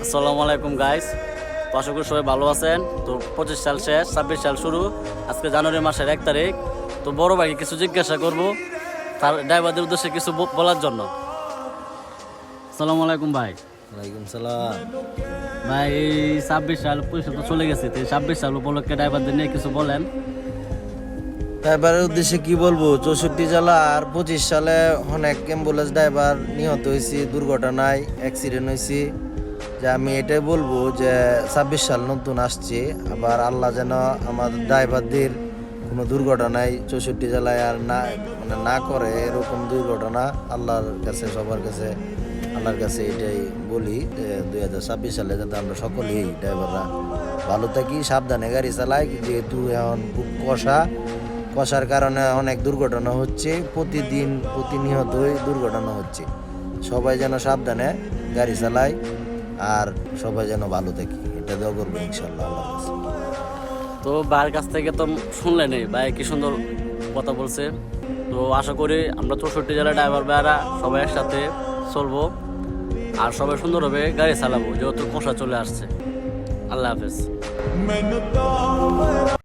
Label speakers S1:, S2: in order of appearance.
S1: আসসালামু আলাইকুম গাইস। তো আশা করি সবাই ভালো আছেন। তো 25 সাল শেষ, 26 সাল শুরু। আজকে জানুয়ারি মাসের 1 তারিখ। তো বড় ভাইকে কিছু জিজ্ঞাসা করব তার ড্রাইভারদের উদ্দেশ্যে কিছু বলার জন্য। আসসালামু আলাইকুম ভাই।
S2: ওয়ালাইকুম সালাম।
S1: ভাই এই 26 সাল 25 সাল তো চলে গেছে, তো 26 সাল উপলক্ষে ড্রাইভারদের নিয়ে কিছু বলেন।
S2: ড্রাইভারের উদ্দেশ্যে কি বলবো, 64 জেলা আর 25 সালে অনেক অ্যাম্বুলেন্স ড্রাইভার নিহত হয়েছি, দুর্ঘটনায় অ্যাক্সিডেন্ট হয়েছি। যে আমি এটাই বলবো যে 26 সাল নতুন আসছে, আবার আল্লাহ যেন আমাদের ড্রাইভারদের কোনো দুর্ঘটনায় 64 জেলায় আর না করে এরকম দুর্ঘটনা। আল্লাহর কাছে সবার কাছে আল্লাহর কাছে এটাই বলি যে 2026 সালে যাতে আমরা সকলেই ড্রাইভাররা ভালো থাকি, সাবধানে গাড়ি চালাই। যেহেতু এখন খুব কষার কারণে অনেক দুর্ঘটনা হচ্ছে, প্রতিনিয়তই দুর্ঘটনা হচ্ছে। সবাই যেন সাবধানে গাড়ি চালায় আর সবাই যেন ভালো থাকি, এটা দেওয়া করবো ইনশাল্লাহ আল্লাহর কাছে।
S1: তো ভাইয়ের কাছ থেকে তো শুনলেনই, ভাই কি সুন্দর কথা বলছে। তো আশা করি আমরা 64 জেলা ড্রাইভার ভাইয়ারা সবাই একসাথে চলবো আর সবাই সুন্দরভাবে গাড়ি চালাবো, যেহেতু কষা চলে আসছে। আল্লাহ হাফেজ।